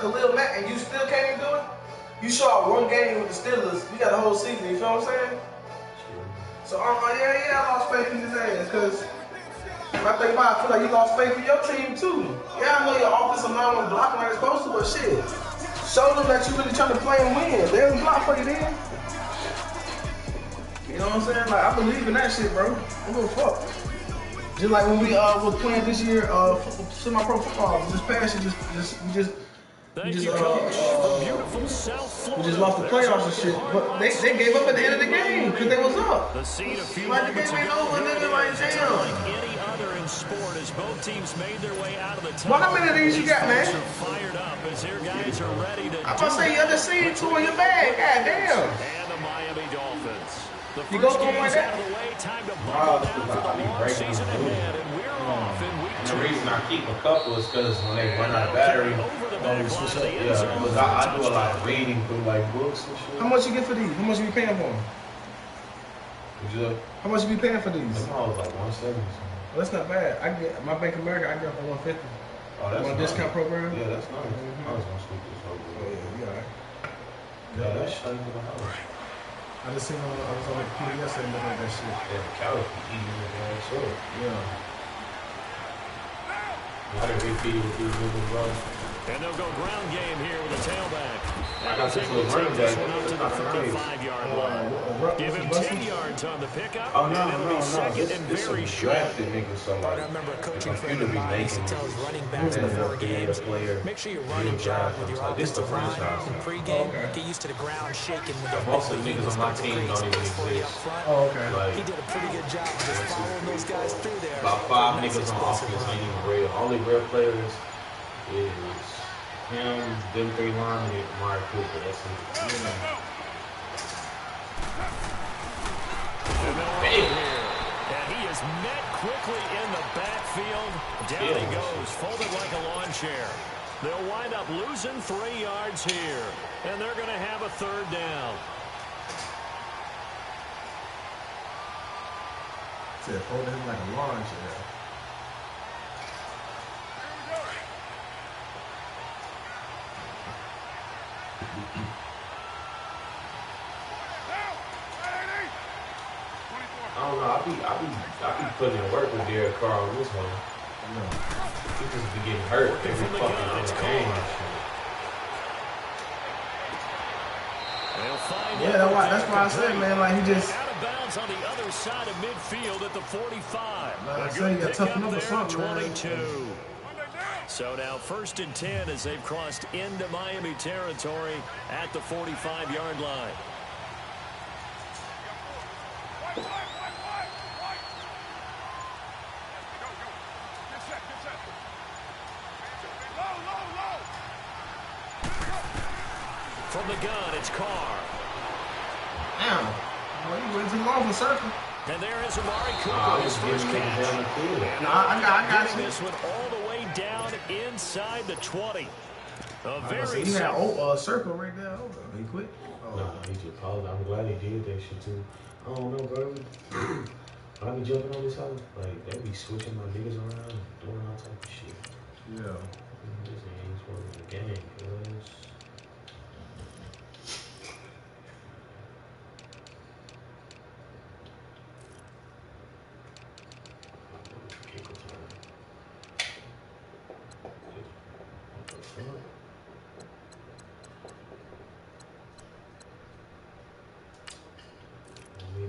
Khalil Mack and you still can't even do it? You show out one game with the Steelers, you got a whole season, you feel what I'm saying? So yeah, I lost faith in his ass, because when I think about it, I feel like you lost faith in your team too. Yeah, I know your offensive line was blocking like it's supposed to, but shit. Show them that you really trying to play and win. They don't block for you then. You know what I'm saying? Like, I believe in that shit, bro. I don't give a fuck. Just like when we was playing this year, semi-pro football, this past year, we just lost the playoffs and shit. But they gave up at the end of the game because they was up. Like the game ain't over, nigga. Like damn. Sport as both teams made their way out of the tunnel. Well, how many of these you got, man? Fired up as their guys are ready to. I'm gonna say you just seen two in your bag. God damn. And the Miami Dolphins. You go through them like that? Time to buckle down for the long season ahead, and we're off in week 2. And the reason I keep a couple is because when they run out of battery, because I do a lot of reading through like books and shit. How much you get for these? How much you be paying for them? How much you be paying for these? I was like 170. Well, that's not bad. I get my Bank of America. I get for 150. Oh, that's my nice. discount program. Yeah, that's nice. I was gonna scoop this over. Oh yeah, you alright. Yeah, that's shut into the house. I just seen I was on the computer yesterday looking at that shit. Yeah, the couch be eating the damn shit. Yeah. How did they feed with these niggas, bro? And they'll go ground game here with a tailback. I got this little running back. Up to the 35-yard line. Give him 10 yards on the pickup. Oh, no. Second and very short. Niggas, so like, I remember a coaching friend be of mine used to making tell his running backs before games, make sure you run and jog with your offensive line in pregame. Get used to the ground shaking with the most of the niggas on my team don't even exist. Oh, okay. He did a pretty good job of just following those guys through there. About 5 niggas on offense ain't even real. Only real players is him, them 3 linemen, and Amari Cooper. That's it. And he is met quickly in the backfield. Down he goes, folded like a lawn chair. They'll wind up losing 3 yards here, and they're going to have a 3rd down. Said folded him like a lawn chair. I don't know. I be putting in work with Derek Carr on this one. He just be getting hurt every fucking game. Yeah, that's why I said, man, like he just out of bounds on the other side of midfield at the 45. Like I said, you got to toughen up or something, 22. So now 1st and 10 as they've crossed into Miami territory at the 45-yard line. From the gun, it's Carr. Damn. Well, you went too long for circle. And there is Amari Cooper, his first catch. I got you. This one all the way down inside the 20. A very he had circle right there. He quit. Oh. No, he just paused. I'm glad he did that shit too. I don't know, bro. I be jumping on this house. Like, they be switching my niggas around, doing all type of shit. Yeah. This ain't one of the game, cuz.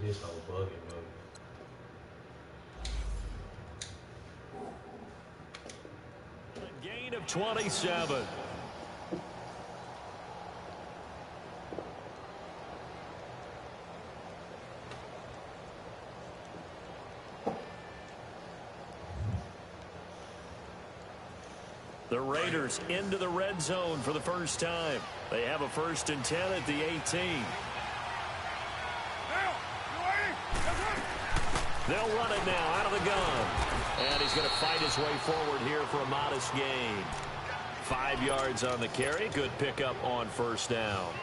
This whole bugging, man. A gain of 27. The Raiders into the red zone for the first time. They have a 1st and 10 at the 18. They'll run it now out of the gun. And he's going to fight his way forward here for a modest gain. 5 yards on the carry. Good pickup on 1st down.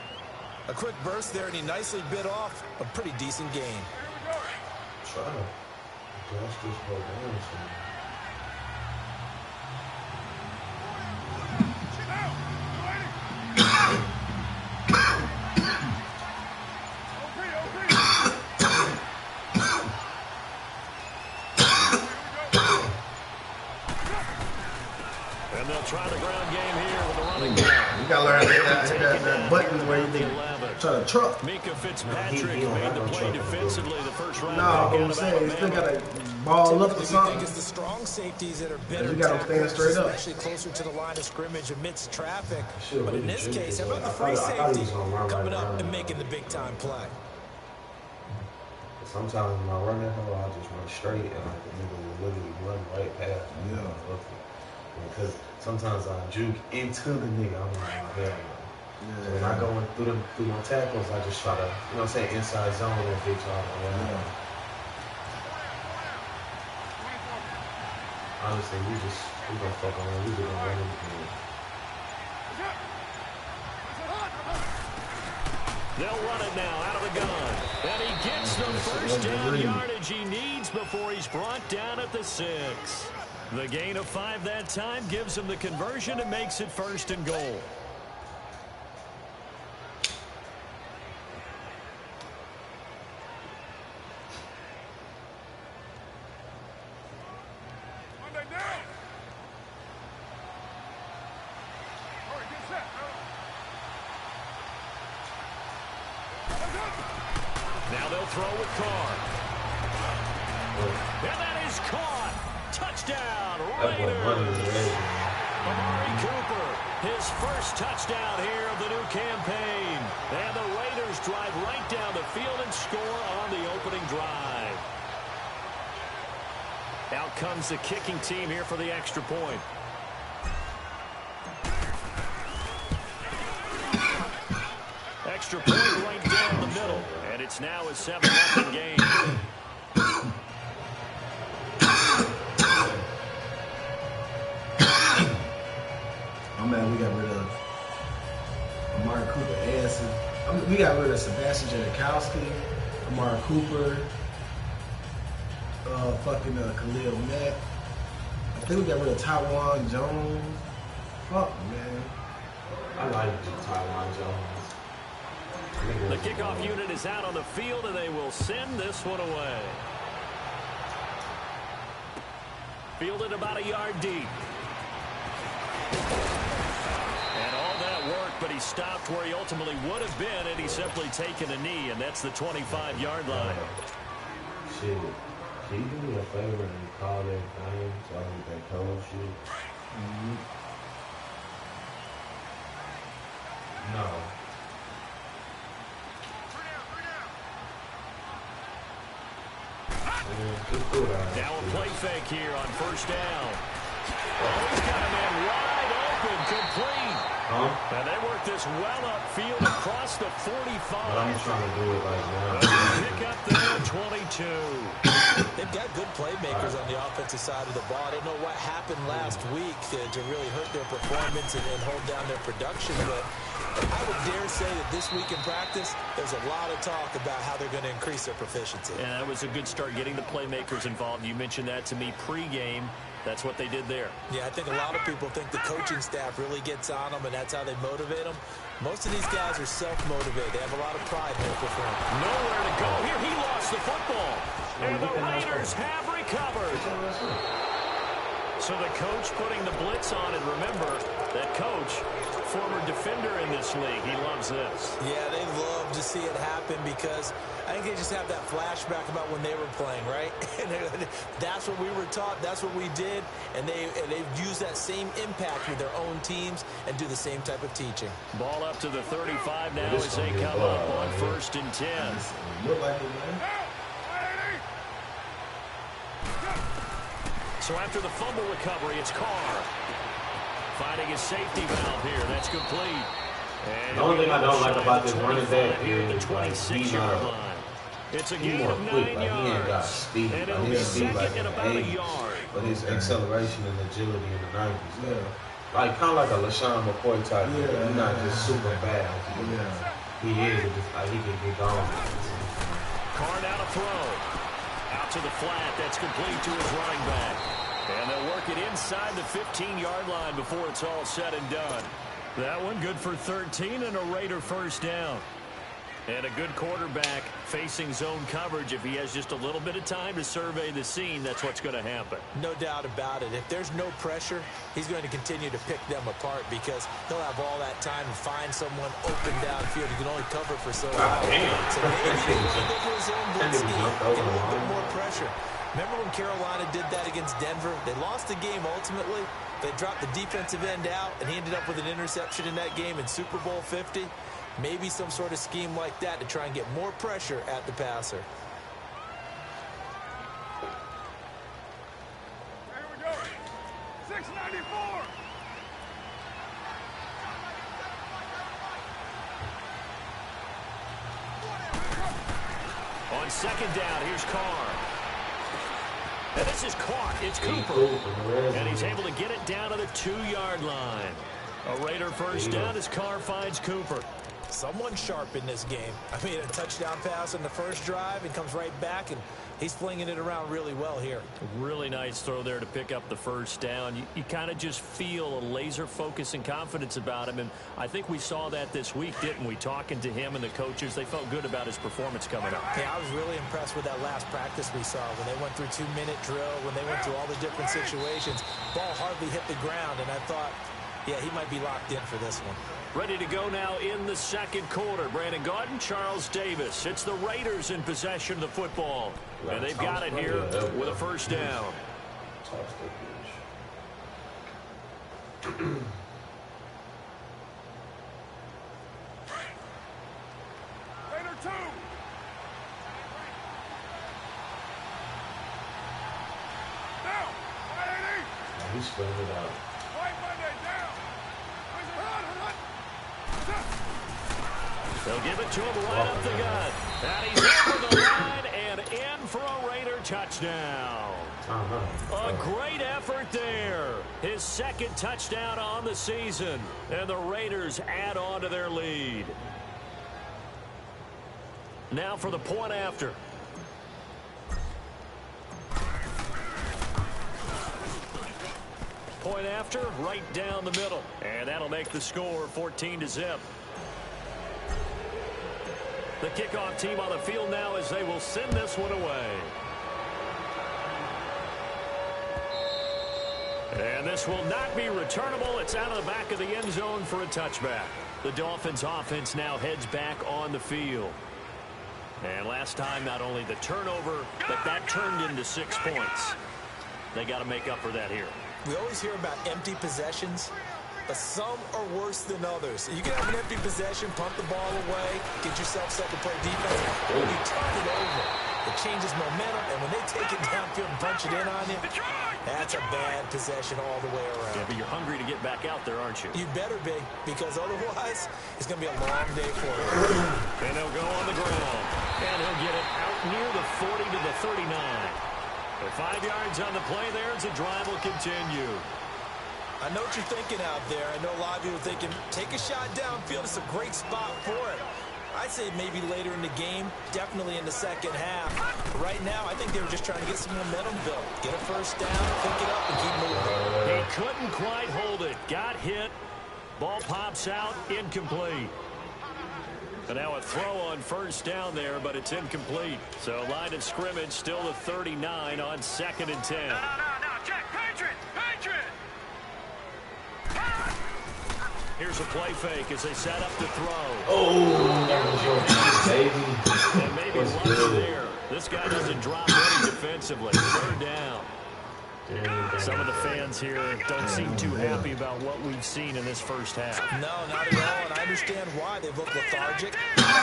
A quick burst there, and he nicely bit off a pretty decent gain. Try to dash this whole down. You gotta learn how to hit that button where you can try to truck. Mika Fitzpatrick made the play defensively the first round. No, but I'm saying, you still gotta ball up or something. It's the strong safeties that are better. You gotta stand straight up. Especially closer to the line of scrimmage amidst traffic. But in this case, how about the free safety coming up and making the big time play? Sometimes when I run that hole, I just run straight and like the nigga will literally run right past me. Yeah. Because sometimes I juke into the nigga. I'm like, hell no. So when I go in through my tackles, I just try to, you know what I'm saying, inside zone that bitch all the way. Honestly, we gonna fuck around. We just gonna run everything. They'll run it now out of the gun. And he gets the first down yardage he needs before he's brought down at the 6. The gain of 5 that time gives him the conversion and makes it 1st and goal. Now they'll throw with Carr. And that is caught. Touchdown, Raiders. Amari Cooper, his first touchdown here of the new campaign. And the Raiders drive right down the field and score on the opening drive. Out comes the kicking team here for the extra point. Extra point right down the middle. And it's now a 7-0 game. I'm mad we got rid of Amari Cooper and we got rid of Sebastian Janikowski, Amari Cooper, Khalil Mack. I think we got rid of Tywan Jones. Fuck, man. I like Tywan Jones. The kickoff unit is out on the field, and they will send this one away. Fielded about a yard deep. And all that work, but he stopped where he ultimately would have been, and he's simply taken a knee, and that's the 25-yard line. Shit. Can you do me a favor and call that game so I can get that cold shit? No. Now a play fake here on 1st down. Oh, he's got a man wide open, complete. And they work this well upfield across the 45. But I'm trying to do it like now. Pick up there, 22. They've got good playmakers on the offensive side of the ball. I don't know what happened last week to really hurt their performance and hold down their production, but I would dare say that this week in practice, there's a lot of talk about how they're going to increase their proficiency. And that was a good start, getting the playmakers involved. You mentioned that to me pregame. That's what they did there. Yeah, I think a lot of people think the coaching staff really gets on them, and that's how they motivate them. Most of these guys are self-motivated. They have a lot of pride in their performance. Nowhere to go here. He lost the football. And the Raiders have recovered. So the coach putting the blitz on, and remember, that coach, former defender in this league, he loves this. Yeah, they love to see it happen because I think they just have that flashback about when they were playing, right? And that's what we were taught, that's what we did, and they've used that same impact with their own teams and do the same type of teaching. Ball up to the 35 now as they come up on 1st and 10. Look like it, man. So after the fumble recovery, it's Carr. Finding his safety valve here. That's complete. And the only thing I don't like about this running back here is the 26-yard line. It's a gain of 9 yards. Speed. And it'll be second and about a yard. But his acceleration and agility in the 90s. Yeah. Like, kind of like a LaShawn McCoy type. Yeah. He's not just super fast. He is. Just like he can get gone. Carr now to throw. Out to the flat. That's complete to his running back. And they'll work it inside the 15-yard line before it's all said and done. That one good for 13 and a Raider 1st down. And a good quarterback facing zone coverage. If he has just a little bit of time to survey the scene, that's what's going to happen. No doubt about it. If there's no pressure, he's going to continue to pick them apart because he'll have all that time to find someone open downfield. He can only cover for so long. So maybe they go to his own blitz scheme, get a little bit more pressure. Remember when Carolina did that against Denver? They lost the game ultimately. They dropped the defensive end out, and he ended up with an interception in that game in Super Bowl 50. Maybe some sort of scheme like that to try and get more pressure at the passer. Here we go. 694. On second down, here's Carr. And this is caught. It's Cooper. And he's able to get it down to the 2-yard line. A Raider first down as Carr finds Cooper. Someone sharp in this game. I mean, a touchdown pass on the first drive and comes right back, and he's flinging it around really well here. Really nice throw there to pick up the first down. You kind of just feel a laser focus and confidence about him, and I think we saw that this week, didn't we? Talking to him and the coaches, they felt good about his performance coming up. Yeah, I was really impressed with that last practice we saw when they went through 2-minute drill, when they went through all the different situations. Ball hardly hit the ground, and I thought, yeah, he might be locked in for this one. Ready to go now in the second quarter. Brandon Gaudin, Charles Davis. It's the Raiders in possession of the football. And they've got it here with a first down. Raider 2. Down. 180. He spread it out. White Monday down. They'll give it to him right up the gut. And he's over the line and in for a Raider touchdown. A great effort there. His second touchdown on the season. And the Raiders add on to their lead. Now for the point after. Point after, right down the middle. And that'll make the score 14-0. The kickoff team on the field now as they will send this one away. And this will not be returnable. It's out of the back of the end zone for a touchback. The Dolphins offense now heads back on the field. And last time, not only the turnover, but that turned into 6 points. They got to make up for that here. We always hear about empty possessions, but some are worse than others. You can have an empty possession, pump the ball away, get yourself set to play defense. When you turn it over, it changes momentum, and when they take it downfield and punch it in on you, that's a bad possession all the way around. Yeah, but you're hungry to get back out there, aren't you? You better be, because otherwise, it's going to be a long day for you. And he'll go on the ground, and he'll get it out near the 40 to the 39. The 5 yards on the play there as the drive will continue. I know what you're thinking out there. I know a lot of you are thinking, take a shot downfield. It's a great spot for it. I'd say maybe later in the game, definitely in the second half. But right now, I think they were just trying to get some momentum built. Get a first down, pick it up, and keep moving. He couldn't quite hold it. Got hit. Ball pops out. Incomplete. And now a throw on first down there, but it's incomplete. So line of scrimmage still the 39 on 2nd and 10. No, Jack, Patriot. Here's a play fake as they set up to throw. Oh, that was your baby. And maybe lucky there. This guy doesn't drop any defensively. 3rd down. Some of the fans here don't seem too happy about what we've seen in this first half. No, not at all, and I understand why. They've looked lethargic,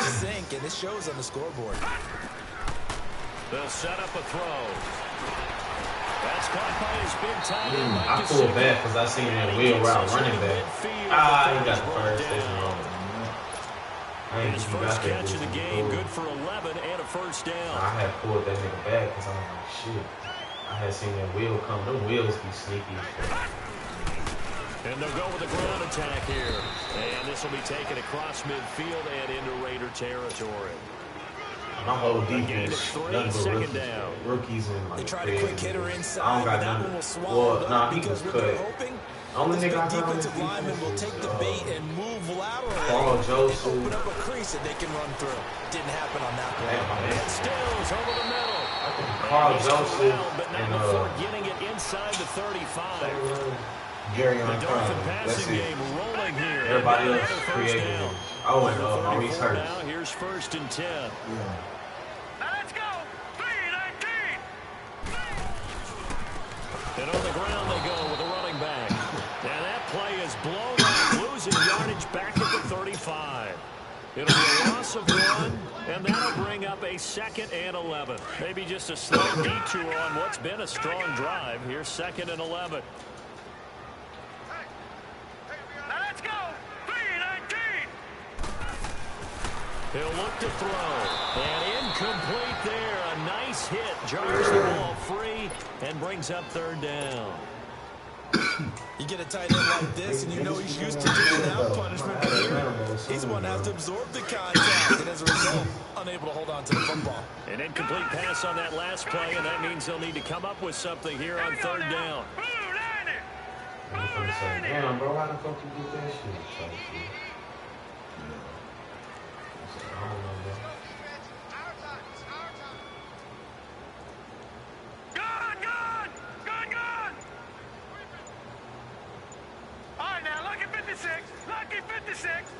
sink, and this shows on the scoreboard. They'll set up a throw. That's caught by his big tight end. I pulled back because I seen that wheel route running back. He got the first. His first catch of the game, good for 11 and a first down. I had pulled that nigga back because I'm like, shit. I had seen that wheel come. Them wheels be sneaky. And they'll go with a ground attack here. And this will be taken across midfield and into Raider territory. My whole defense, second down. Rookies and like. They tried a quick hitter inside, but that one will swallow up because what they're hoping only this nigga big defensive lineman will take the bait and move laterally and open up a crease that they can run through. Didn't happen on that play. And Stills over the middle. Carl Joseph but not and before getting it inside the 35. Gary on The Dolphin That's passing it. game rolling here. Everybody else Another first created down. it. Oh, and Maurice 34 Hurts. now. Here's 1st and 10. Yeah. Now let's go. 3-19. And on the ground they go with a running back. And that play is blown up, losing yardage back at the 35. It'll be a loss of 1, and that'll bring up a 2nd and 11. Maybe just a slight detour on what's been a strong drive. Here's 2nd and 11. Now let's go. 3-19. He'll look to throw. And incomplete there. A nice hit. Jars the ball free and brings up 3rd down. You get a tight end like this, and you know he's used to dishing out punishment, but here, he's one that has to absorb the contact, and as a result, unable to hold on to the football. An incomplete pass on that last play, and that means they'll need to come up with something here on 3rd down. Damn, bro, why the fuck you get that shit? I don't know, bro. Lucky 56.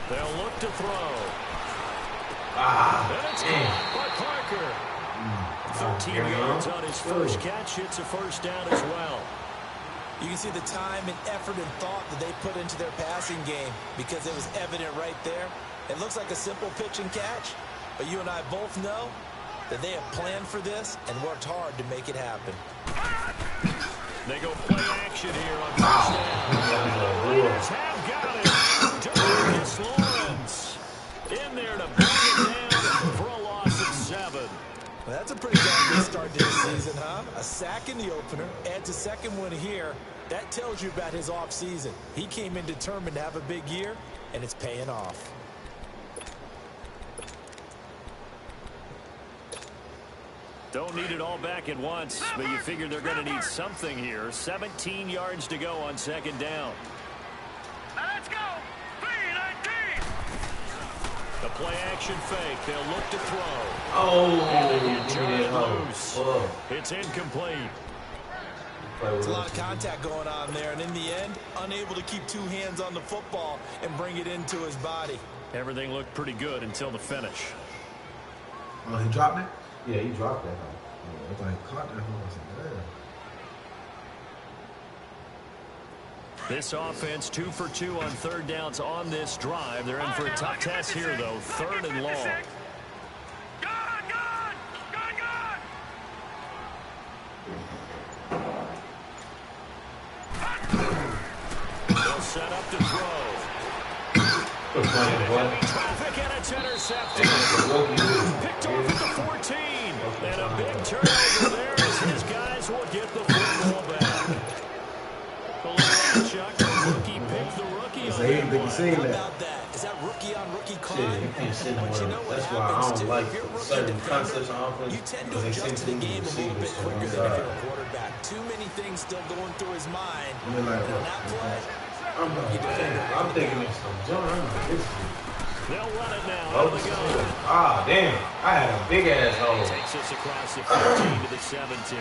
They'll look to throw. And it's caught by Parker. 13 yards on his first catch. It's a 1st down as well. You can see the time and effort and thought that they put into their passing game because it was evident right there. It looks like a simple pitch and catch, but you and I both know that they have planned for this and worked hard to make it happen. They go play action here on 1st down. Raiders have got it. Demarcus Lawrence in there to bring it down for a loss of 7. Well, that's a pretty damn good start to the season, huh? A sack in the opener, adds a 2nd one here. That tells you about his offseason. He came in determined to have a big year, and it's paying off. Don't need it all back at once, but you figure they're going to need something here. 17 yards to go on 2nd down. Now let's go. 3-19. The play action fake. They'll look to throw. Oh, And loose. It's incomplete. There's a lot of contact going on there, and in the end, unable to keep 2 hands on the football and bring it into his body. Everything looked pretty good until the finish. Oh, he dropped it? Yeah, he dropped that. I thought he caught that. This offense 2 for 2 on 3rd downs on this drive. They're in for a tough test here, though. 3rd and long. They'll set up to throw. Traffic, and it's intercepted. Picked off at the 14. And a big turnover there as his guys will get the football back. Chuck, the rookie picked the rookie on that one. How about that? Is that rookie-on-rookie crime? You can't sit But you know what That's why I happens, don't too. like If you're a rookie certain defender, concepts on offense. you tend to because they adjust to the seem game a little bit quicker than if receivers. you're a quarterback. Too many things still going through his mind. Yeah, like And on that play, I'm thinking it's some John. They'll run it now. Out the go. Ah, damn. I had a big ass hole. Takes us across the 15 to the 17.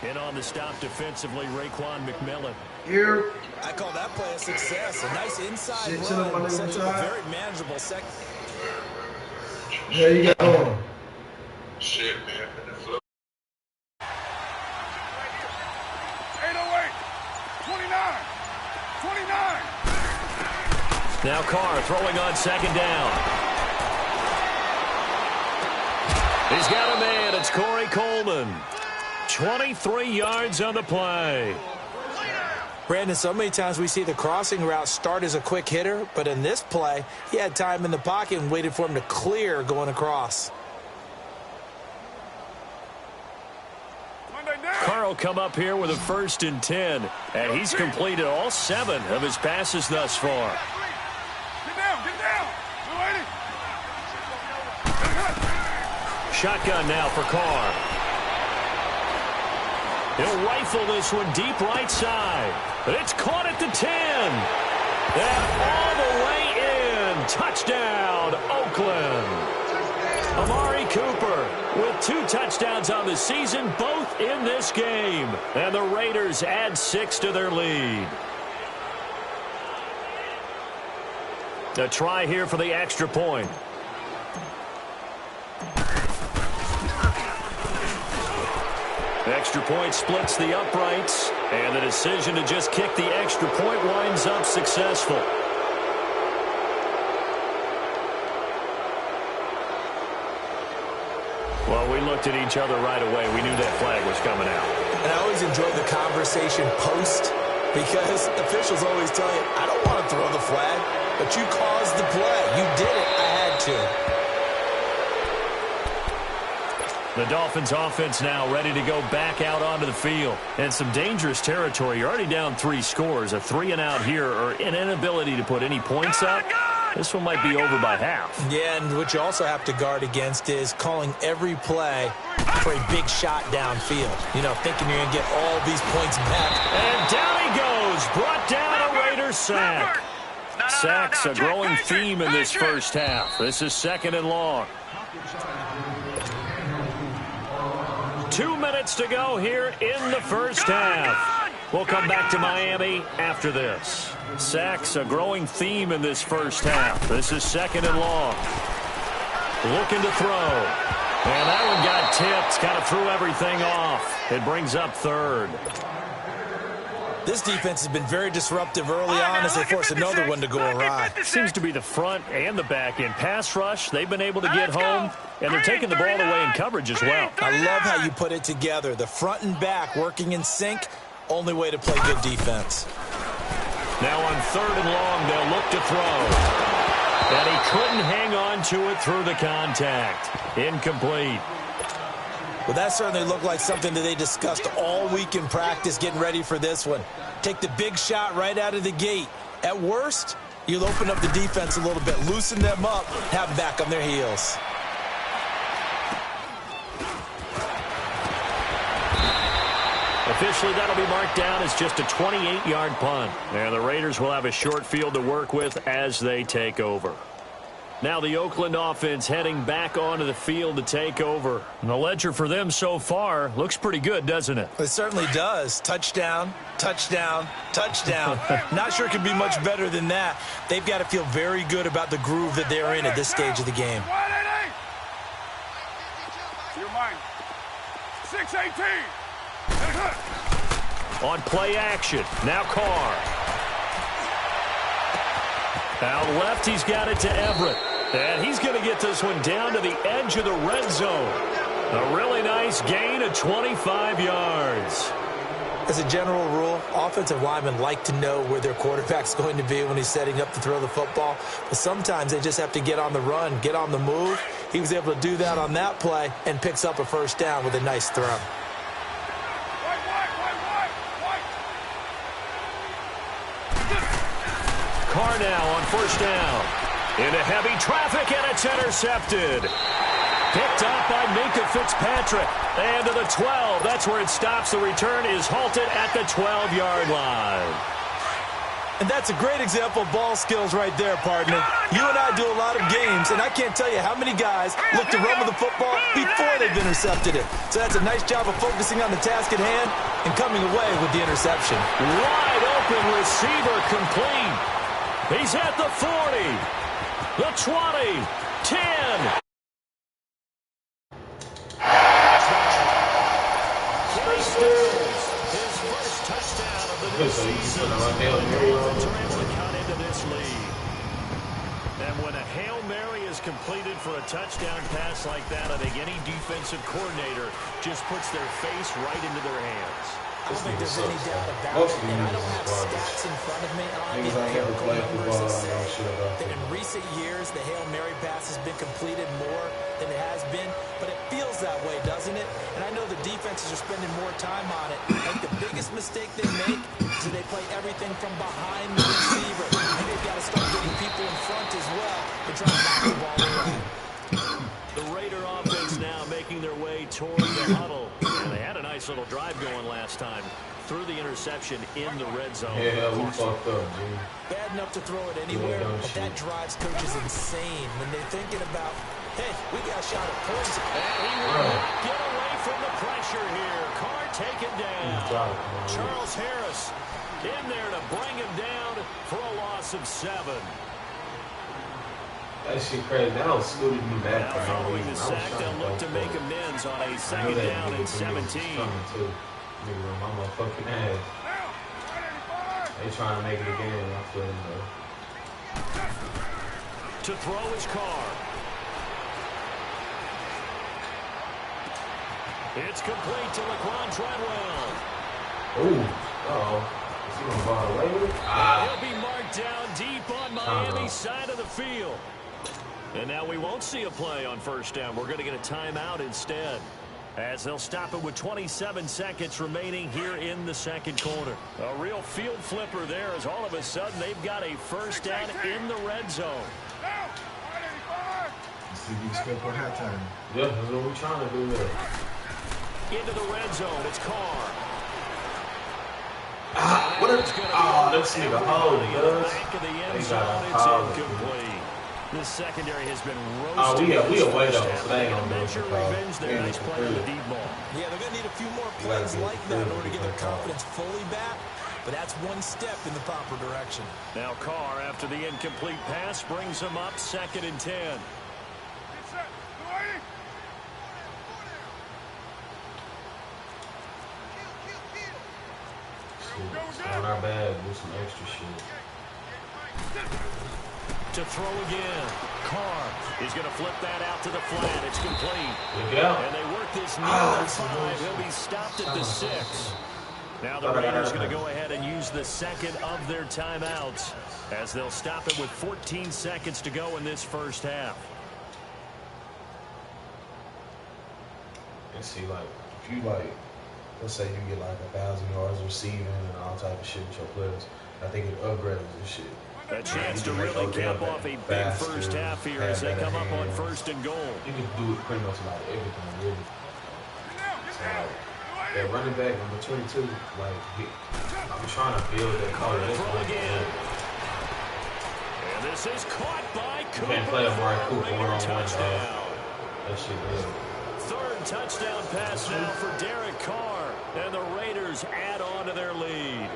And on the stop defensively, Raekwon McMillan. Here. I call that play a success. A nice inside Shit, chill up on run. the Sets up a inside. very manageable second. Yeah, you got on. Shit, man. The flow. 808. 29. 29. Now Carr throwing on 2nd down. He's got a man. It's Corey Coleman. 23 yards on the play. Brandon, so many times we see the crossing route start as a quick hitter, but in this play, he had time in the pocket and waited for him to clear going across. Carr will come up here with a 1st and 10, and he's completed all 7 of his passes thus far. Get down. Get down. Shotgun now for Carr. He'll rifle this one deep right side. But it's caught at the 10. And all the way in. Touchdown, Oakland. Amari Cooper with 2 touchdowns on the season, both in this game. And the Raiders add 6 to their lead. A try here for the extra point. Extra point splits the uprights, and the decision to just kick the extra point winds up successful. Well, we looked at each other right away. We knew that flag was coming out. And I always enjoy the conversation post, because officials always tell you, I don't want to throw the flag, but you caused the play. You did it. I had to. The Dolphins offense now ready to go back out onto the field. And some dangerous territory. You're already down 3 scores. A 3-and-out here, or an inability to put any points up. This one might be over by half. Yeah, and what you also have to guard against is calling every play for a big shot downfield. You know, thinking you're going to get all these points back. And down he goes. Brought down a Raiders sack. Sacks a growing theme in this first half. This is 2nd and long. 2 minutes to go here in the first half. We'll come back to Miami after this. Sacks a growing theme in this first half. This is 2nd and long. Looking to throw. And that one got tipped. Kind of threw everything off. It brings up 3rd. This defense has been very disruptive early on as they force another one to go awry. Seems to be the front and the back end. Pass rush, they've been able to get home, and they're taking the ball away in coverage as well. I love how you put it together. The front and back working in sync, only way to play good defense. Now on 3rd and long, they'll look to throw. And he couldn't hang on to it through the contact. Incomplete. Well, that certainly looked like something that they discussed all week in practice getting ready for this one. Take the big shot right out of the gate. At worst, you'll open up the defense a little bit, loosen them up, have them back on their heels. Officially, that'll be marked down as just a 28-yard punt. And the Raiders will have a short field to work with as they take over. Now the Oakland offense heading back onto the field to take over. And the ledger for them so far looks pretty good, doesn't it? It certainly does. Touchdown, touchdown, touchdown. Not sure it could be much better than that. They've got to feel very good about the groove that they're in at this stage of the game. Your mind. 6-18. On play action. Now Carr. Out left, he's got it to Everett. And he's going to get this one down to the edge of the red zone. A really nice gain of 25 yards. As a general rule, offensive linemen like to know where their quarterback's going to be when he's setting up to throw the football. But sometimes they just have to get on the run, get on the move. He was able to do that on that play and picks up a first down with a nice throw. Carr now on 1st down. Into heavy traffic, and it's intercepted. Picked up by Minkah Fitzpatrick. And to the 12. That's where it stops. The return is halted at the 12-yard line. And that's a great example of ball skills right there, partner. You and I do a lot of games, and I can't tell you how many guys look to run with the football before they've intercepted it. So that's a nice job of focusing on the task at hand and coming away with the interception. Wide open receiver complete. He's at the 40, the 20, 10. His first touchdown of the new season. To cut into this lead. And when a Hail Mary is completed for a touchdown pass like that, I think any defensive coordinator just puts their face right into their hands. I don't think there's any doubt about it. And I don't have stats in front of me. Niggas ain't ever played football. I don't know shit about that. In recent years, the Hail Mary pass has been completed more than it has been. But it feels that way, doesn't it? And I know the defenses are spending more time on it. I think the biggest mistake they make is that they play everything from behind the receiver. And they've got to start getting people in front as well to try to knock the ball away. The Raider offense now making their way toward the huddle. And they had a nice little drive going last time. Threw the interception in the red zone. Yeah, we fucked up, G. Bad good enough to throw it anywhere, but that drives coaches insane when they're thinking about, hey, we got a shot at points. And he will not get away from the pressure here. Carr taken down. Charles Harris in there to bring him down for a loss of 7. That shit crazy. That was scooted me back. Now following the sack, they'll look to make amends on a 2nd down and 17. Nigga, my motherfucking ass. They trying to make it again. I feel though. To throw his Carr. It's complete to Laquan Treadwell. Ooh. Uh-oh. Is he gonna ball away with it? He'll be marked down deep on Miami's side of the field. And now we won't see a play on 1st down. We're going to get a timeout instead, as they'll stop it with 27 seconds remaining here in the 2nd quarter. A real field flipper there, as all of a sudden they've got a 1st down in the red zone. See these good for halftime. Yeah, that's what we're trying to do there. Into the red zone, it's Carr. What is going on? Let's see the hole, They got a incomplete. The secondary has been roasted. We away though. So they ain't gonna measure revenge there. Nice play on the deep ball. Yeah, they're going to need a few more plays like that in order to get their confidence fully back. But that's one step in the proper direction. Now Carr, after the incomplete pass, brings him up 2nd and 10. On our bad, do some extra shit. To throw again. Carr is going to flip that out to the flat. It's complete. And they work this near the 5. He'll be stopped at the 6. Now the Raiders going to go ahead and use the 2nd of their timeouts, as they'll stop it with 14 seconds to go in this 1st half. And see, like, if you let's say you get like 1,000 yards receiving and all type of shit with your players, I think it upgrades this shit. A chance to really cap off a big 1st half here as they come up on 1st and goal. You can do it pretty much like everything, really. So, like, that running back number 22, like, I'm trying to build that color. And this is caught by Cooper. You can't play Amari Cooper one-on-one, touchdown. That shit good. 3rd touchdown pass now for Derek Carr, and the Raiders add on to their lead.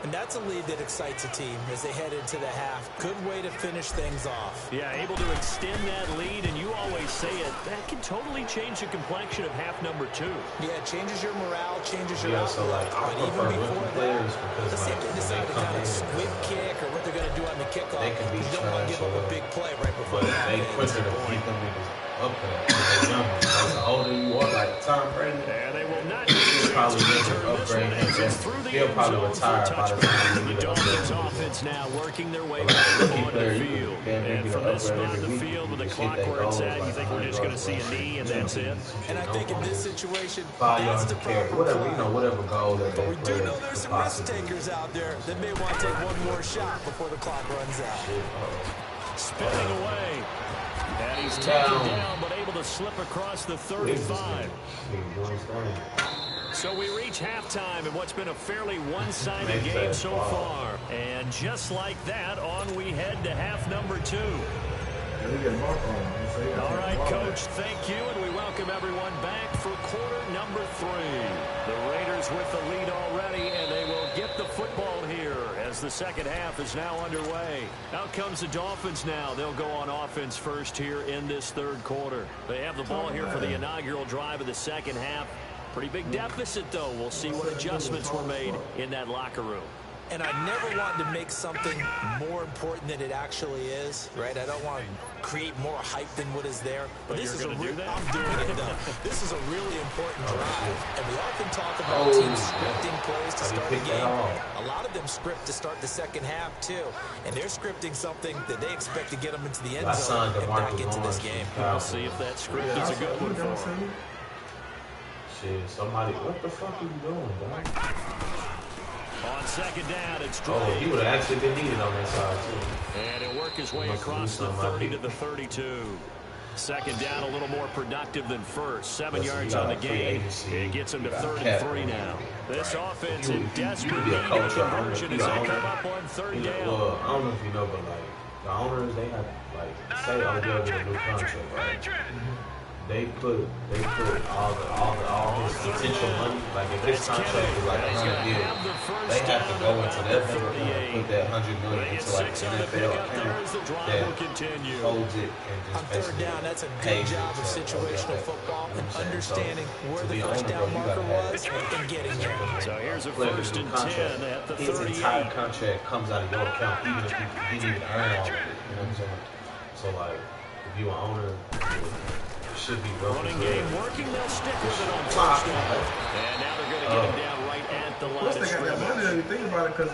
And that's a lead that excites a team as they head into the half. Good way to finish things off. Yeah, able to extend that lead, and you always say it, that can totally change the complexion of half number 2. Yeah, it changes your morale, changes your outlook. So like, I prefer rookie players because let's say if they decide to kind of squib kick or what they're going to do on the kickoff, they can be you don't want to give up a big play right before the they quicker to keep them niggas up there. They're young. The older you are, like Tom Brady, and they will not probably upgrade him. He'll probably retire by the time the Dolphins offense now working their way back on the field. And from this spot in the field with the clock where it's at, you think we're just going to see a knee and that's it? And I think in this situation, 5 that's yards the to carry. proper Whatever goal that but we do know there's some risk takers out there that may want to take one more shot before the clock runs out. Spinning away. And he's taken down, but able to slip across the 35. So we reach halftime in what's been a fairly one-sided game so far. And just like that, on we head to half number 2. All right, Coach, thank you, and we welcome everyone back for quarter number 3. The Raiders with the lead already, and they will get the football here as the 2nd half is now underway. Out comes the Dolphins now. They'll go on offense first here in this 3rd quarter. They have the ball here for the inaugural drive of the 2nd half. Pretty big deficit, though. We'll see what adjustments were made in that locker room. And I never wanted to make something more important than it actually is, right? I don't want to create more hype than what is there. But this is I'm doing it, though. This is a really important drive. And we often talk about teams scripting plays to start the game. A lot of them script to start the 2nd half, too. And they're scripting something that they expect to get them into the end zone and back into this game. We'll see if that script is a good one for them. Shit, somebody, what the fuck are you doing, dog? On 2nd down, it's Drake. Oh, he would have actually been needed on that side, too. And he'll work his way across the 30 to the 32. Second down, a little more productive than first. 7 yards on the game. It gets them to 3rd and 3 now. This offense in desperate need of a conversion as they come up on 3rd down. Well, I don't know if you know, but like the owners, they have like say Odell get a new contract, right? They put all his potential money, like if his contract is like $100 million, they have to go into that number and put that $100 million into like the NFL account that holds it and just on 3rd down, that's a good job of situational football and understanding where the first down marker was and getting there. So here's a 1st and 10 at the 38. His entire contract comes out of your account, even if he didn't earn all of it. You know what I'm saying? So like, if you an owner, should be running game working, they'll stick with it on 1st down. And now they're going to get him down right at the line of Plus, they got that money. If you think about it, because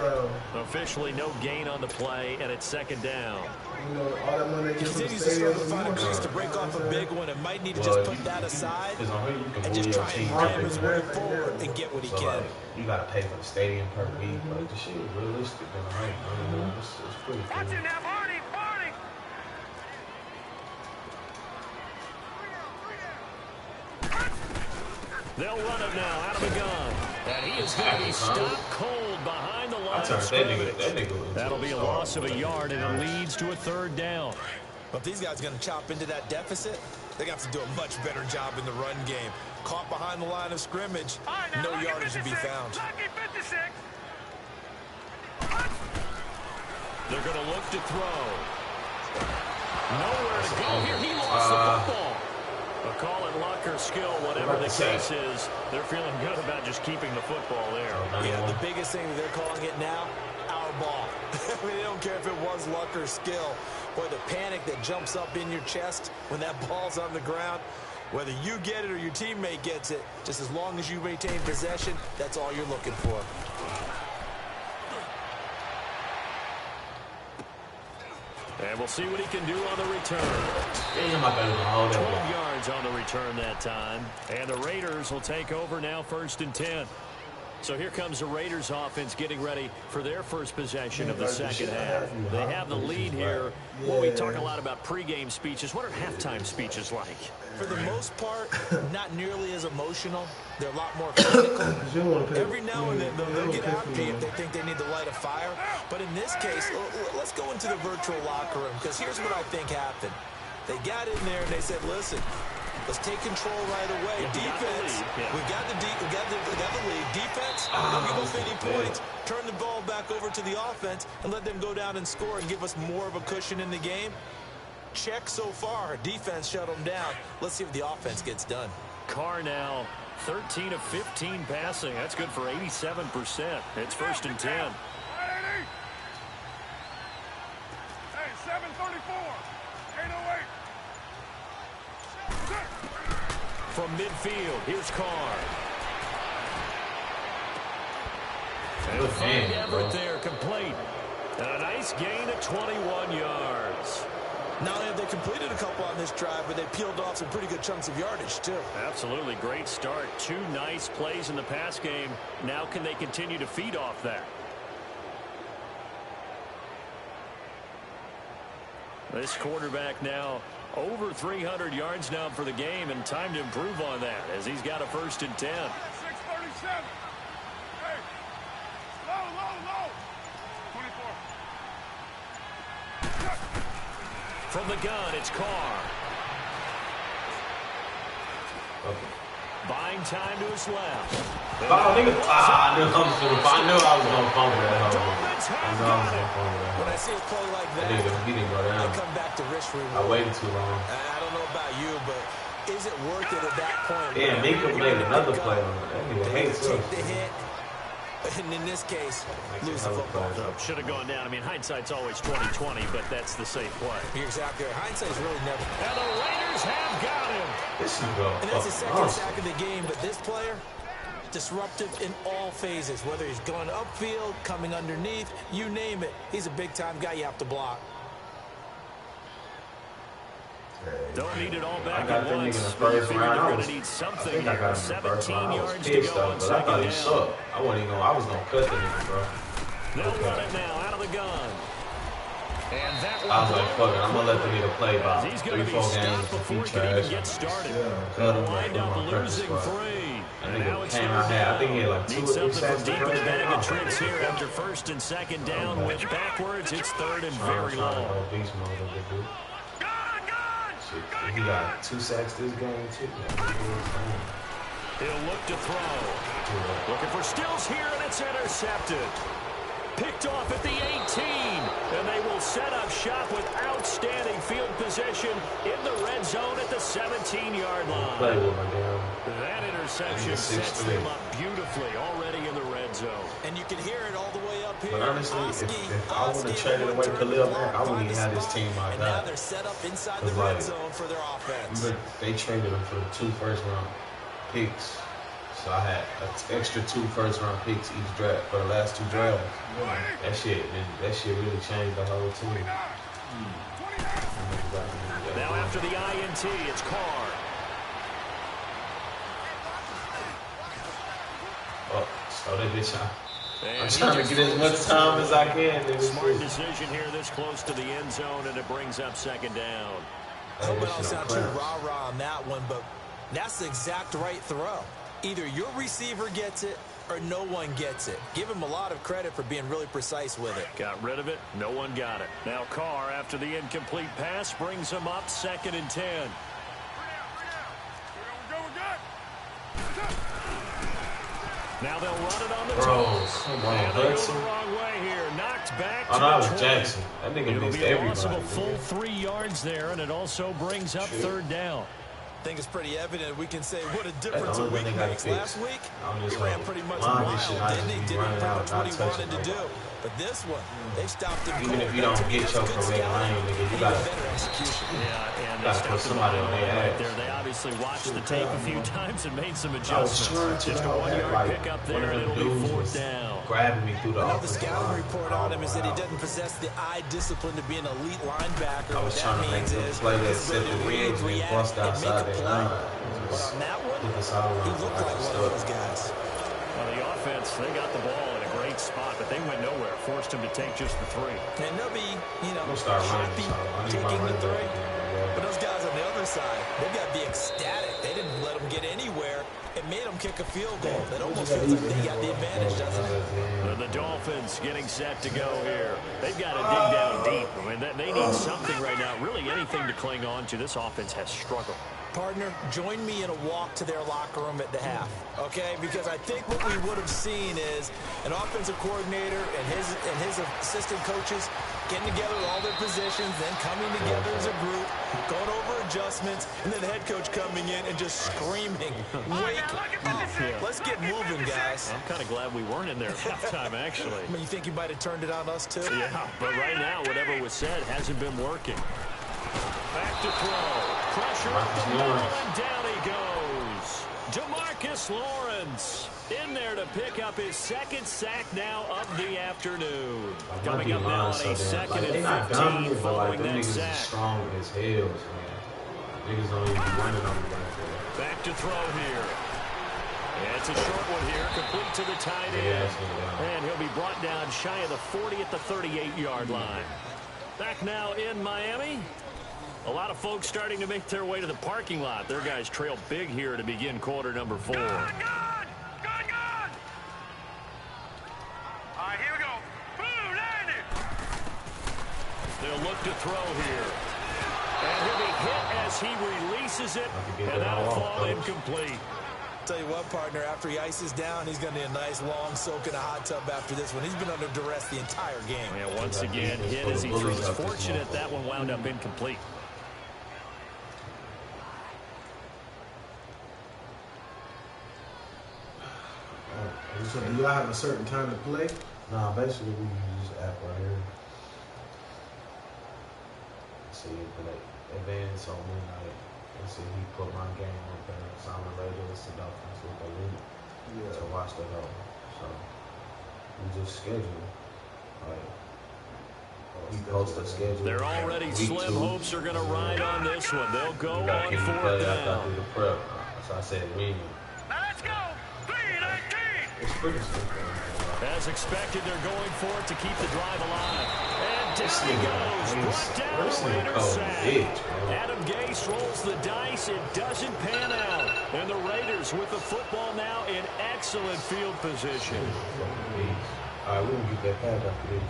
officially no gain on the play, and it's 2nd down. You know, all that money they get from the Continues to struggle to find a crease to break off a big one, and might need to just put that aside and just try and ram his way forward and get what he can. Like, you gotta pay for the stadium per week, but the shit is realistic. It's pretty cool. They'll run it now out of the gun. And he is going to be stopped cold behind the line of scrimmage. That'll be a loss of a yard, and it leads to a 3rd down. But if these guys are going to chop into that deficit, they're going to have to do a much better job in the run game. Caught behind the line of scrimmage, no yardage to be found. They're going to look to throw. Nowhere to go here. He lost the football. But call it luck or skill, whatever the case is, they're feeling good about just keeping the football there. Yeah, the biggest thing that they're calling it now, our ball. I mean, they don't care if it was luck or skill. Boy, the panic that jumps up in your chest when that ball's on the ground, whether you get it or your teammate gets it, just as long as you maintain possession, that's all you're looking for. And we'll see what he can do on the return. 12 yards on the return that time. And the Raiders will take over now 1st and 10. So here comes the Raiders offense getting ready for their first possession of the second half. They have the lead here. Well, we talk a lot about pregame speeches. What are halftime speeches like? For the most part, not nearly as emotional. They're a lot more physical. Every now and then, they'll get after you if they think they need to light a fire. But in this case, let's go into the virtual locker room, because here's what I think happened. They got in there and they said, listen, let's take control right away. Defense, we got the lead. Defense, don't give us any points. Turn the ball back over to the offense and let them go down and score and give us more of a cushion in the game. Check so far. Defense shut them down. Let's see if the offense gets done. Carr now 13 of 15 passing. That's good for 87%. It's 1st and 10. Hey, 734. 808. From midfield, here's Carr. And find Everett there, complete. And a nice gain of 21 yards. Not only have they completed a couple on this drive, but they peeled off some pretty good chunks of yardage, too. Absolutely. Great start. 2 nice plays in the pass game. Now can they continue to feed off that? This quarterback now over 300 yards now for the game, and time to improve on that as he's got a 1st and 10. 637. Hey, low. 24. From the gun, it's Carr. Buying time to his left. I knew I was going to fumble that. When I see a play like that, he didn't go down. I come back to risk reward. I waited too long. I don't know about you, but is it worth it at that point? Yeah, Minka made another play on that. They take the hit, and in this case, lose the football. Should have gone down. I mean, hindsight's always 20/20, but that's the safe play. You're exactly right. Hindsight's really never. And the Raiders have got him. This is going. And that's the second sack of the game, but this player, disruptive in all phases, whether he's going upfield, coming underneath, you name it. He's a big-time guy you have to block. Don't need it all back at once. But you're going to need something here. 17 yards to go on 2nd down. I was going to cut the nigga, bro. They'll run it now out of the gun. And that I was like, fuck it, I'm gonna let the nigga play about 3-4 games before if he he can even trash. get started. Cut him, Wind put him up on practice losing squad. 3. That And now nigga it's came third out here. I think he had down. like 2 Need or 3 something sacks from to deep in the bag of first. tricks here after first and second down with backwards. It's third and very long. Beast mode of the dude. Shit, he got 2 sacks this game too. He'll look to throw. Looking for Stills here, and it's intercepted. Picked off at the 18, and they will set up shop with outstanding field position in the red zone at the 17-yard line. Play with my damn. That interception sets them up beautifully already in the red zone. And you can hear it all the way up here. But honestly, if I would have traded away Khalil Mack, I wouldn't even have this team like and now that. they're set up inside the red zone for their offense. They traded him for 2 first-round picks. So I had an extra 2 first-round picks each draft for the last 2 drafts. That shit really changed the whole team. Now after the INT, it's Carr. Oh, so that bitch out. And I'm trying to get as much time as I can. Smart decision here this close to the end zone, and it brings up second down. I hope I don't sound too rah-rah on that one, but that's the exact right throw. Either your receiver gets it or no one gets it. Give him a lot of credit for being really precise with it. Got rid of it. No one got it. Now Carr, after the incomplete pass, brings him up 2nd and 10. Now they'll run it on the toes. Come on, and they go Hudson. the wrong way here. Knocked back to Oh, no, that the was 20. Jackson. That nigga It'll missed be a loss of a everybody. full 3 yards there, and it also brings up third down. I think it's pretty evident. We can say what a difference a week makes. Last week, he ran pretty much wild, didn't he? Did pretty much what he wanted to do. But this one, they stopped him. Even if you don't get your correct lane, nigga, you gotta better execution. Yeah, and they gotta put stopped him somebody on their right ass. there. They obviously watched the tape a few times and made some adjustments. trying to Just a 1-yard pickup there, and it'll be 4th down. Grabbing me through the Another offensive scouting line. report on him is that he doesn't possess the eye discipline to be an elite linebacker. I was What trying that to make means the is play that his set ability the to edge and react bust and make outside a that play. line. But on that one, he looked like one of those guys. Well, the offense, they got the ball in a great spot, but they went nowhere. Forced him to take just the 3. And they'll be, We'll start running, happy so I need taking my the running 3. back again, But those guys on the other side, they've got to be ecstatic. They didn't let them get anywhere. It made them kick a field goal. That almost feels like they got the advantage, doesn't it? The Dolphins getting set to go here. They've got to dig down deep. I mean, they need something right now, really anything to cling on to. This offense has struggled. Partner, join me in a walk to their locker room at the half, okay? Because I think what we would have seen is an offensive coordinator and his assistant coaches getting together with all their positions, then coming together as a group, going over adjustments, and then the head coach coming in and just screaming, wake up. Yeah. Let's get moving, guys. I'm kind of glad we weren't in there at halftime, actually. I mean, you think you might have turned it on us, too? Yeah, but right now, whatever was said hasn't been working. Back to throw. Pressure up the middle, and down he goes. DeMarcus Lawrence in there to pick up his 2nd sack now of the afternoon. Coming up now on a 2nd and 15 following that sack. Strong as hell, man. Niggas don't even be running on me like that. Back to throw here. And it's a short one here, complete to the tight end. And he'll be brought down shy of the 40 at the 38-yard line. Back now in Miami. A lot of folks starting to make their way to the parking lot. Their guys trail big here to begin quarter number 4. Good! All right, here we go. Boom, landed. They'll look to throw here. And he'll be hit as he releases it. And that'll fall incomplete. Tell you what, partner, after he ices down, he's going to need a nice long soak in a hot tub after this one. He's been under duress the entire game. Yeah, once again, hit as he throws. Fortunate that one wound up incomplete. So do y'all have a certain time to play? Nah, basically we use this app right here. See, like advance on midnight. And see, he put my game on there. It's on the radio. It's the Dolphins with the link to watch the go. So we just schedule. Like he posts a schedule. They're already slim hopes are going to ride on this one. They'll go on 4th down. Do the prep. So I said, we. Now let's go. 3-19. It's pretty simple. As expected, they're going for it to keep the drive alive. And Down he goes. Brought down the Raiders sack. Adam Gase rolls the dice. It doesn't pan out. And the Raiders with the football now in excellent field position. All right, we're going to get that pass after this.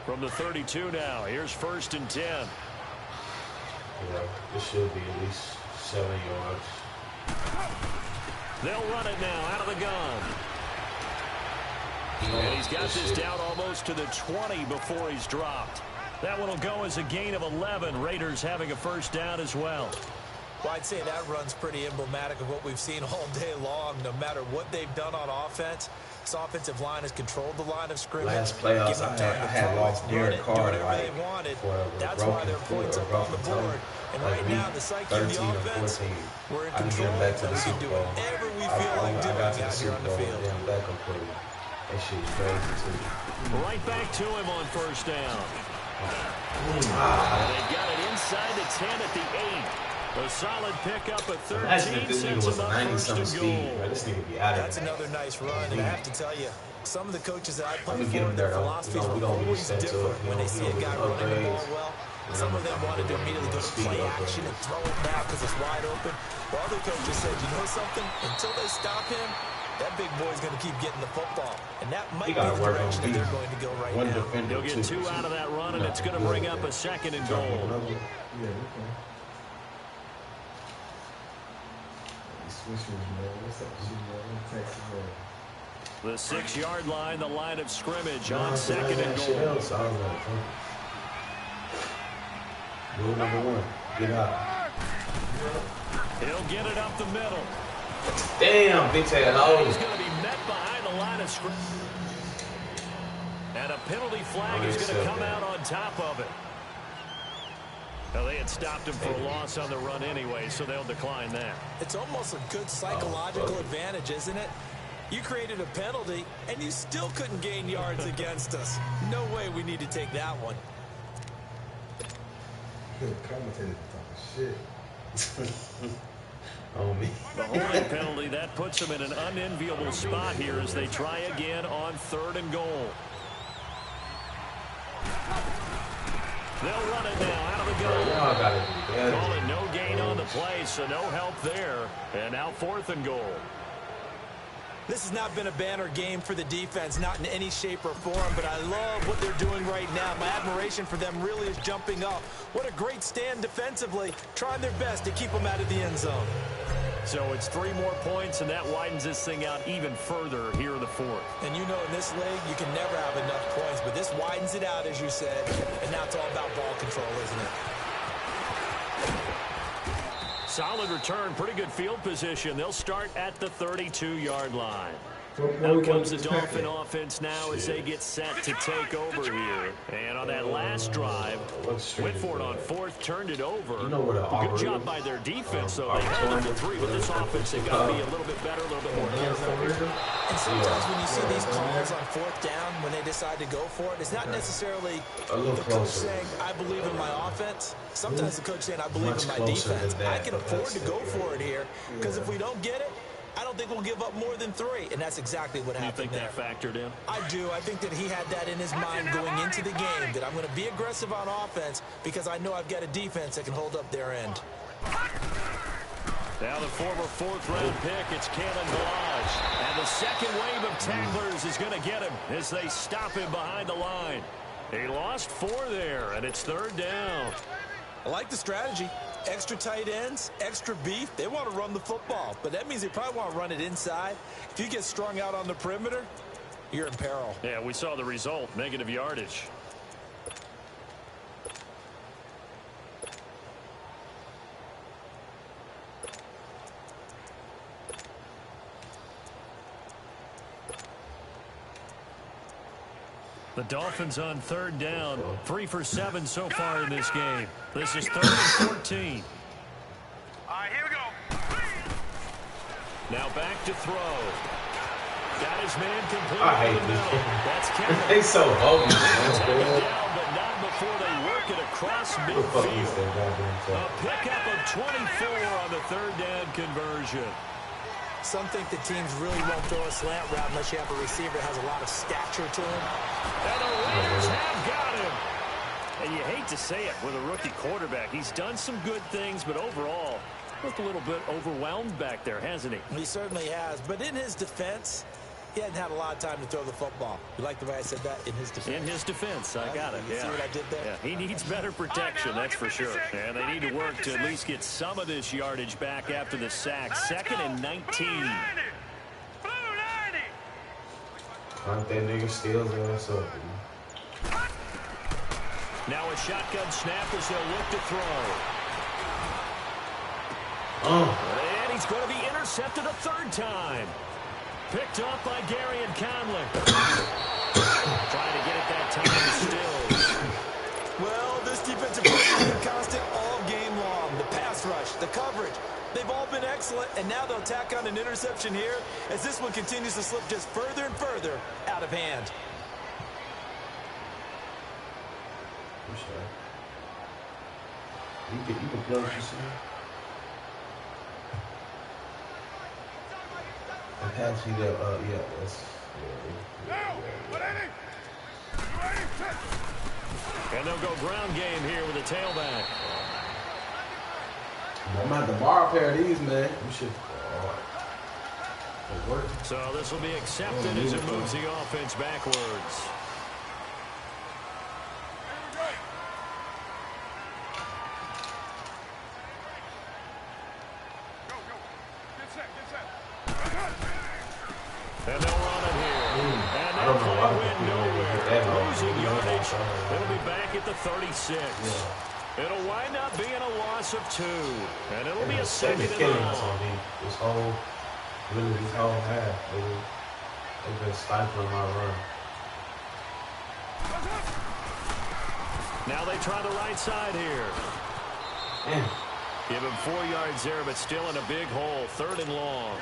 From the 32 now, here's 1st and 10. Yeah, this should be at least 7 yards. They'll run it now out of the gun. And he's got this down almost to the 20 before he's dropped. That one will go as a gain of 11. Raiders having a 1st down as well. Well, I'd say that run's pretty emblematic of what we've seen all day long. No matter what they've done on offense, this offensive line has controlled the line of scrimmage. Last playoffs, I had lost Derek Carr like that's why their points up on the board. And right now, the psyche of the offense, we're in control. We can do whatever we feel like doing out here on the field. That shit's crazy too. Right back to him on 1st down. They got it inside the 10 at the 8. A solid pickup at 13. Imagine if this nigga was 90-something speed. Right? This nigga be out of That's another nice run, and I have to tell you, some of the coaches that I play for, their philosophies are always different when they see a guy running the ball well. Some of them wanted to immediately go to play action and throw it now because it's wide open. While other coaches said, you know something? Until they stop him, that big boy's going to keep getting the football. And that might be the direction that they're going to go right now. They'll get 2 out of that run, and it's going to bring up a 2nd and goal. The 6-yard line, the line of scrimmage on 2nd and goal. Rule number 1, get out. He'll get it up the middle. Damn, bitch ass. He's going to be met behind the line of scrimmage. And a penalty flag is going to come out on top of it. Well, they had stopped him for a loss on the run anyway, so they'll decline that. It's almost a good psychological advantage, isn't it? You created a penalty, and you still couldn't gain yards against us. No way we need to take that one. The holding penalty, that puts them in an unenviable spot here as they try again on 3rd and goal. They'll run it now out of the gun. Calling no gain on the play, so no help there. And now 4th and goal. This has not been a banner game for the defense, not in any shape or form, but I love what they're doing right now. My admiration for them really is jumping up. What a great stand defensively, trying their best to keep them out of the end zone. So it's 3 more points, and that widens this thing out even further here in the 4th. And you know in this league, you can never have enough points, but this widens it out, as you said, and now it's all about ball control, isn't it? Solid return, pretty good field position. They'll start at the 32-yard line. Out comes the Dolphin offense now as they get set to take over here. And on that last drive, Whitford on 4th turned it over. Good job by their defense, though. They held them to 3, but this offense, they've got to be a little bit better, a little bit more careful. And sometimes when you see these calls on 4th down, when they decide to go for it, it's not necessarily the coach saying, I believe in my offense. Sometimes the coach saying, I believe in my defense. I can afford to go for it here, because if we don't get it, I don't think we'll give up more than 3, and that's exactly what happened there. You think that factored in? I do. I think that he had that in his mind going into the game, that I'm going to be aggressive on offense because I know I've got a defense that can hold up their end. Now the former 4th-round pick, it's Kalen Balaj. And the second wave of tacklers is going to get him as they stop him behind the line. He lost 4 there, and it's 3rd down. I like the strategy. Extra tight ends, extra beef. They want to run the football, but that means they probably want to run it inside. If you get strung out on the perimeter, you're in peril. Yeah, we saw the result, negative yardage. The Dolphins on 3rd down, 3 for 7 so far in this game. This is 3rd and 14. All right, here we go. Now back to throw. Got his man completely I hate in the middle. That's Kevin. They so bogus. Take it down, but not before they work it across midfield. A pickup of 24 on the 3rd down conversion. Some think the teams really won't throw a slant route unless you have a receiver that has a lot of stature to him. And the Raiders have got him. And you hate to say it with a rookie quarterback. He's done some good things, but overall, looked a little bit overwhelmed back there, hasn't he? He certainly has. But in his defense, he hadn't had a lot of time to throw the football. You like the way I said that? In his defense. In his defense, I got it. You see what I did there? Yeah, he needs better protection, that's for sure. And they need to work to at least get some of this yardage back after the sack. Second and 19. Hunt that nigga steals ass up, dude. Now a shotgun snap as they'll look to throw. And he's going to be intercepted a third time. Picked up by Gary and Conley. Trying to get it that time still. Well, this defensive play has been constant all game long. The pass rush, the coverage, they've all been excellent, and now they'll tack on an interception here as this one continues to slip just further and further out of hand. You can plug this in. And pass you that, yeah, that's, And they'll go ground game here with a tailback. I'm about to borrow a pair of these, man. we should, work. So this will be accepted as it moves the offense backwards. And they'll run it here. And that play went nowhere. Losing yardage. It'll be back at the 36. Yeah. It'll wind up being a loss of 2. And it'll be a second and long. This whole half, they've been stifling my run. Now they try the right side here. Give him 4 yards there, but still in a big hole. 3rd and long.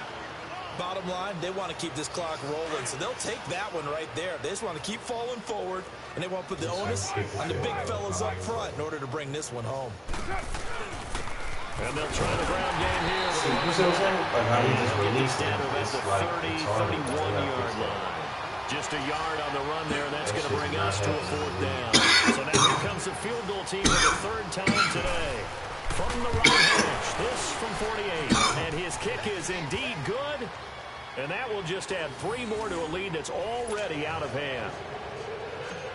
Bottom line, they want to keep this clock rolling, so they'll take that one right there. They just want to keep falling forward, and they want to put the onus on the big fellas up front in order to bring this one home. And they'll try the ground game here. See what I'm saying? Like how he just released down to it. about the 31-yard line. Just a yard on the run there, and that's going to bring us to a 4th down. So now here comes the field goal team for the 3rd time today. From the right hash, this from 48. And his kick is indeed good. And that will just add 3 more to a lead that's already out of hand.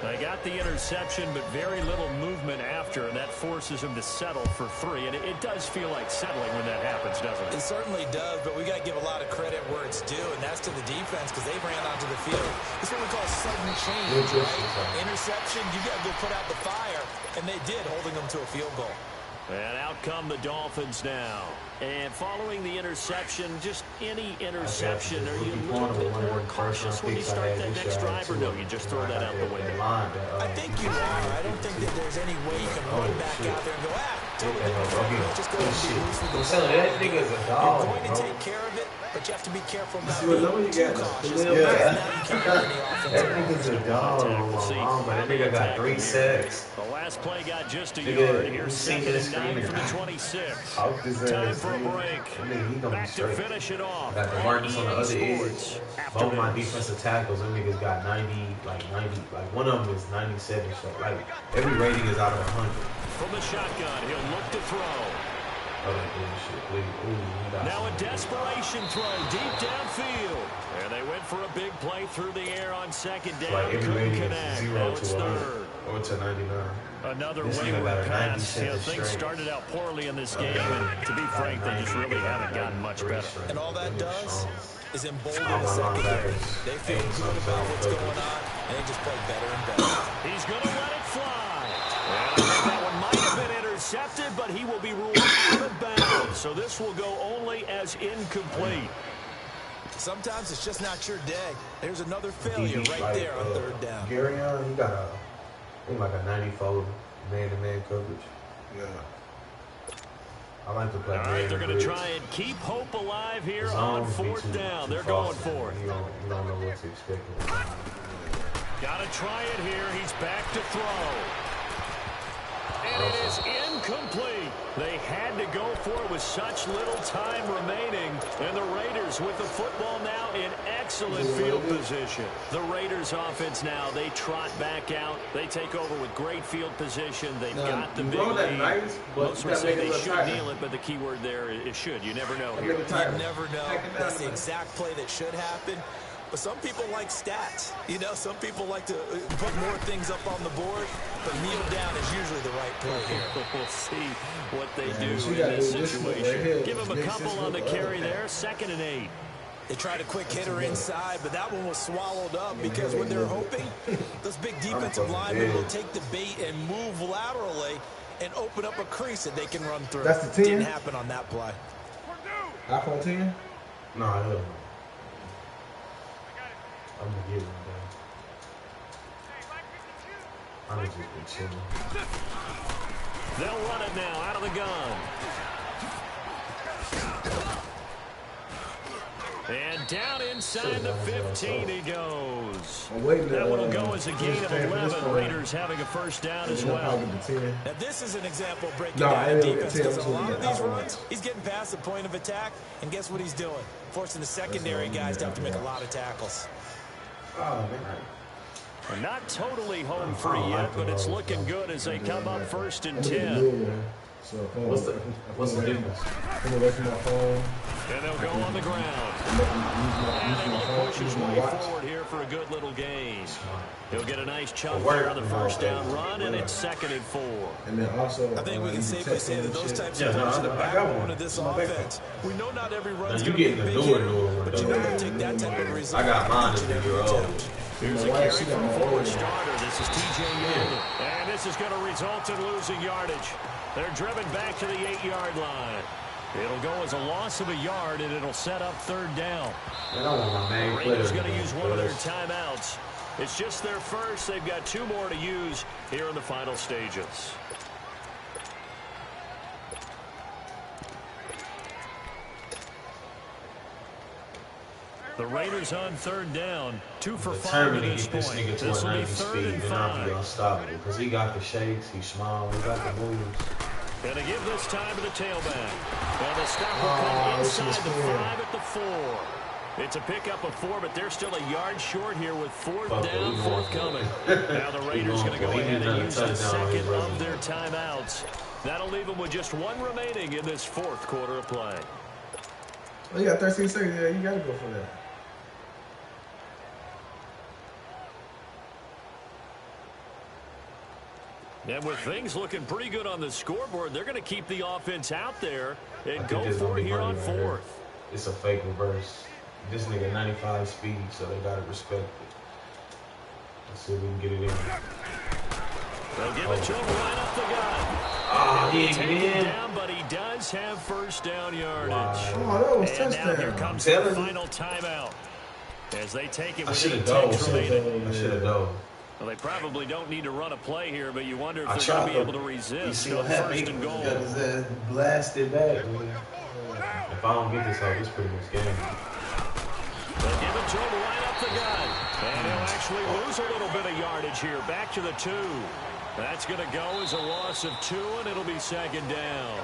They got the interception, but very little movement after, and that forces him to settle for 3. And it does feel like settling when that happens, doesn't it? It certainly does, but we got to give a lot of credit where it's due, and that's to the defense because they ran onto the field. It's what we call sudden change, right? Interception, you got to go put out the fire, and they did, holding them to a field goal. And out come the Dolphins now. And following the interception, just any interception, are you a little bit more cautious when you start that next drive, or no, you just throw that out the window? I think you are. I don't think that there's any way you can run back out there and go, just go and be loose with the ball. You're going to take care of it, but you have to be careful about being too cautious. That nigga's a dog. That nigga got 3 sacks. The last play got just a yard. Here's 2nd and 9 from the 26. Time for a break. Back to finish it off. Got the Marcus on the other edge. Both my defensive tackles, them niggas got 90, like one of them is 97. So like every rating is out of 100. From the shotgun, he'll look to throw. Now a desperation throw deep downfield. And they went for a big play through the air on 2nd down. Like every rating is 0 now to it's 3rd. Or to 99. Another wayward pass. Things started out poorly in this game, and to be frank, they just really haven't gotten much better. And all that does is embolden the secondary. They feel good about what's going on, and they just play better and better. He's going to let it fly. And I think that one might have been intercepted, but he will be ruled out of bounds. So this will go only as incomplete. Sometimes it's just not your day. There's another failure right there on 3rd down. Gary, he got like a 94 man-to-man coverage. Yeah. I like to play. All right, they're going to try and keep hope alive here on 4th down. They're going for it. You don't know what to expect. Got to try it here. He's back to throw. And it is incomplete. They had to go for it with such little time remaining. And the Raiders with the football now in excellent field position. The Raiders offense now, they trot back out. They take over with great field position. They've got the big lead. Nice, most would say they should kneel it, but the key word there is should. You never know here. You never know. That's the exact play that should happen. But some people like stats. You know, some people like to put more things up on the board, but kneel down is usually the right play here. We'll see what they do in this situation. Give them a couple on the carry there, 2nd and 8. They tried a quick hitter inside, but that one was swallowed up because when they're hoping, those big defensive linemen will take the bait and move laterally and open up a crease that they can run through. That's the 10? Didn't happen on that play. iPhone 10? No, hell no. I'm gonna get one, man. I'm just been chilling. They'll run it now out of the gun. And down inside the 15 he goes. That one will go as a gain of 11. Raiders having a first down as well. Now this is an example of breaking down defense because a lot of these runs, he's getting past the point of attack, and guess what he's doing? Forcing the secondary guys to have to make a lot of tackles. Oh, man. Not totally home free yet, but it's looking good as they come up 1st and 10. What's the difference? And they'll go on the ground. And they'll push his way forward here for a good little gain. He'll get a nice chunk there on the first down run, and it's 2nd and 4. And then also, I think we can safely say that those types of plays are the backbone of this offense. We know not every run's going to be big here, but you got to take that type of result. I got mine as a year-old. Here's a carry from a forward starter. This is T.J. Yeldon. And this is going to result in losing yardage. They're driven back to the 8-yard line. It'll go as a loss of a yard, and it'll set up 3rd down. The Raiders going to use one of their timeouts. It's just their first. They've got 2 more to use here in the final stages. The Raiders on 3rd down, 2 for 5 at this point. This will be 3rd and 5. Unstoppable because he got the shakes, he's small, he got the moves. And to give this time to the tailback. And the stop will come inside the 5 at the 4. It's a pickup of 4, but they're still a yard short here with 4th down, forthcoming. Now the Raiders going to go ahead and use the 2nd of their timeouts. That'll leave them with just 1 remaining in this 4th quarter of play. Oh, you got 13 seconds. Yeah, you got to go for that. And with things looking pretty good on the scoreboard, they're going to keep the offense out there and go for it here on 4th. It's a fake reverse. This nigga 95 speed, so they got to respect it. Let's see if we can get it in. They'll give it to him right up the gut. Oh, he Take ain't it in. down, but he does have 1st down yardage. Oh, that was And now here touchdown. comes the final timeout. As they take it I with should 8 have dove. ticks remaining. I should have dove. Well, they probably don't need to run a play here, but you wonder if I they're going to be tried able to He resist still on had 1st me. and goal. Got his ass blasted back. If I don't get this out, it's pretty much game. They'll give it to him right up the gut. And he'll actually lose a little bit of yardage here. Back to the 2. That's going to go as a loss of 2, and it'll be 2nd down.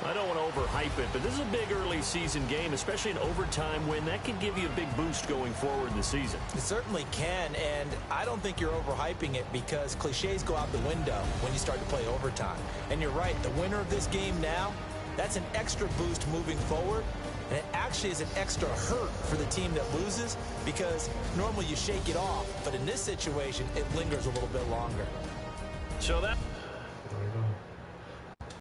I don't want to overhype it, but this is a big early season game, especially an overtime win. That can give you a big boost going forward in the season. It certainly can, and I don't think you're overhyping it because cliches go out the window when you start to play overtime. And you're right, the winner of this game now, that's an extra boost moving forward. And it actually is an extra hurt for the team that loses because normally you shake it off. But in this situation, it lingers a little bit longer. So that...